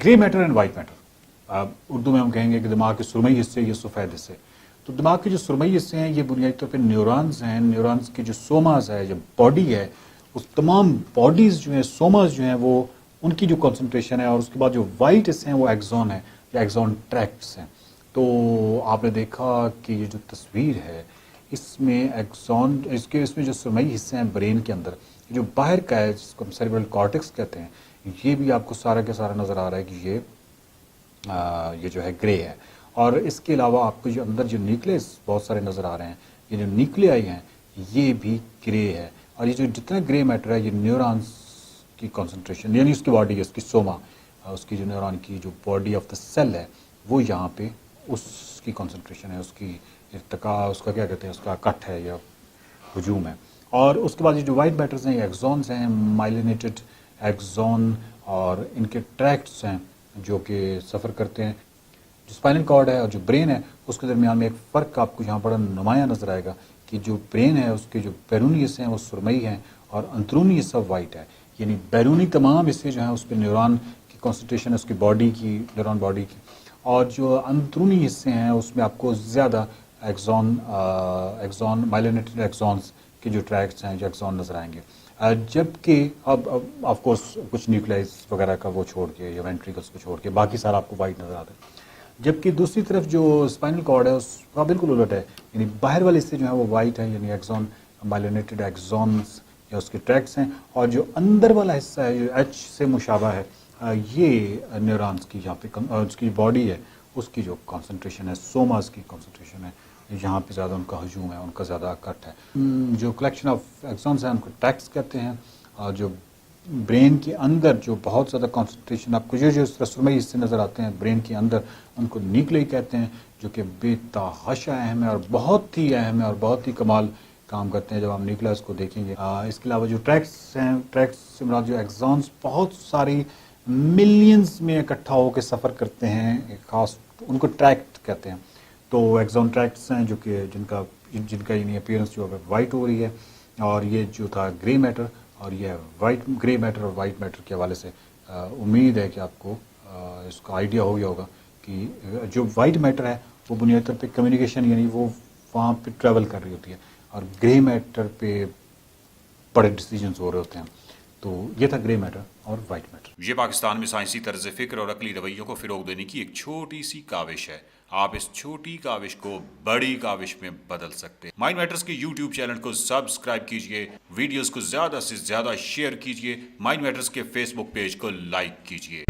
Grey matter and white matter, Urdu में हम कहेंगे कि दिमाग के सुरमई हिस्से, ये सफ़ेद हिस्से। तो दिमाग के जो सुरमई हिस्से हैं ये बुनियादी तौर पे न्यूरॉन्स हैं। न्यूरॉन्स की जो सोमास है, जो बॉडी है, उस तमाम बॉडीज़ जो हैं, सोमास जो हैं, वो उनकी जो कंसंट्रेशन है, और उसके बाद जो वाइट हिस्से हैं वो एक्सॉन है या एक्सॉन ट्रैक्ट्स हैं। तो आपने देखा कि ये जो तस्वीर है इसमें एक्सॉन, इसमें जो सुरमई हिस्से हैं ब्रेन के अंदर, जो बाहर का है जिसको हम सेरेब्रल कॉर्टेक्स कहते हैं, ये भी आपको सारा के सारा नज़र आ रहा है कि ये जो है ग्रे है। और इसके अलावा आपको जो अंदर जो न्यूक्लियस बहुत सारे नज़र आ रहे हैं, ये जो न्यूक्लियाई हैं ये भी ग्रे है। और ये जो जितना ग्रे मैटर है ये न्यूरॉन्स की कंसंट्रेशन, यानी उसकी बॉडी है, उसकी सोमा, उसकी जो न्यूरॉन की जो बॉडी ऑफ द सेल है वो यहाँ पे उसकी कंसंट्रेशन है, उसकी इर्तिका, उसका क्या कहते हैं, उसका कट है या हजूम है। और उसके बाद ये जो वाइट मैटर्स हैं, एक्सॉन्स हैं, माइलिनेटेड एक्सॉन, और इनके ट्रैक्ट्स हैं जो कि सफ़र करते हैं। जो स्पाइनल कॉर्ड है और जो ब्रेन है उसके दरमियान में एक फ़र्क आपको यहाँ बड़ा नुमाया नज़र आएगा कि जो ब्रेन है उसके जो बैरूनी हिस्से हैं वो सुरमई हैं और अंदरूनी हिस्सा वाइट है। यानी बैरूनी तमाम हिस्से जो हैं उस पर न्यूरॉन की कॉन्सेंट्रेशन है, उसकी बॉडी की, न्यूरॉन बॉडी की, और जो अंदरूनी हिस्से हैं उसमें आपको ज़्यादा एक्सॉन माइलिनेटेड एक्सॉन्स के जो ट्रैक्ट्स हैं, जो एक्सॉन नज़र आएंगे। जबकि अब ऑफ कोर्स कुछ न्यूक्लियस वगैरह का वो छोड़ के या वेंट्रिकल्स को छोड़ के बाकी सारा आपको वाइट नज़र आता है। जबकि दूसरी तरफ जो स्पाइनल कॉर्ड है उसका बिल्कुल उलट है, यानी बाहर वाले हिस्से जो है वो वाइट है, यानी एक्सॉन माइलिनेटेड एक्सॉन्स या उसके ट्रैक्ट्स हैं, और जो अंदर वाला हिस्सा है जो एच से मुशाबा है, ये न्यूरॉन्स की यहाँ पे उसकी बॉडी है उसकी जो कॉन्सेंट्रेशन है, सोमास की कॉन्सेंट्रेशन है, यहाँ पे ज़्यादा उनका हजूम है, उनका ज़्यादा कट है। जो कलेक्शन ऑफ एक्सॉन्स हैं उनको ट्रैक्ट्स कहते हैं। और जो ब्रेन के अंदर जो बहुत ज़्यादा कॉन्सेंट्रेशन आपको जो सुरमई हिस्से नज़र आते हैं ब्रेन के अंदर, उनको न्यूक्लियाई कहते हैं, जो कि बेतहाशा अहम है और बहुत ही अहम है और बहुत ही कमाल काम करते हैं जब आप न्यूक्लियस को देखेंगे। इसके अलावा जो ट्रैक्ट्स हैं, ट्रैक्ट्स से मुराद जो एक्सॉन्स बहुत सारी मिलियंस में इकट्ठा होकर सफ़र करते हैं, एक खास उनको ट्रैक्ट कहते हैं। तो एक्सॉन ट्रैक्ट्स हैं जो कि जिनका यानी अपीयरेंस जो है वाइट हो रही है, और ये जो था ग्रे मैटर, और ये वाइट ग्रे मैटर और वाइट मैटर के हवाले से उम्मीद है कि आपको इसका आइडिया हो गया होगा कि जो वाइट मैटर है वो बुनियादी तौर पे कम्युनिकेशन, यानी वो वहाँ पे ट्रैवल कर रही होती है, और ग्रे मैटर पे बड़े डिसीजंस हो रहे होते हैं। तो ये था ग्रे मैटर और वाइट मैटर। ये पाकिस्तान में साइंसी तर्ज फिक्र और अकली रवैयों को फिरोग देने की एक छोटी सी काविश है। आप इस छोटी काविश को बड़ी काविश में बदल सकते हैं। माइंड मैटर्स के यूट्यूब चैनल को सब्सक्राइब कीजिए, वीडियोस को ज्यादा से ज्यादा शेयर कीजिए, माइंड मैटर्स के फेसबुक पेज को लाइक कीजिए।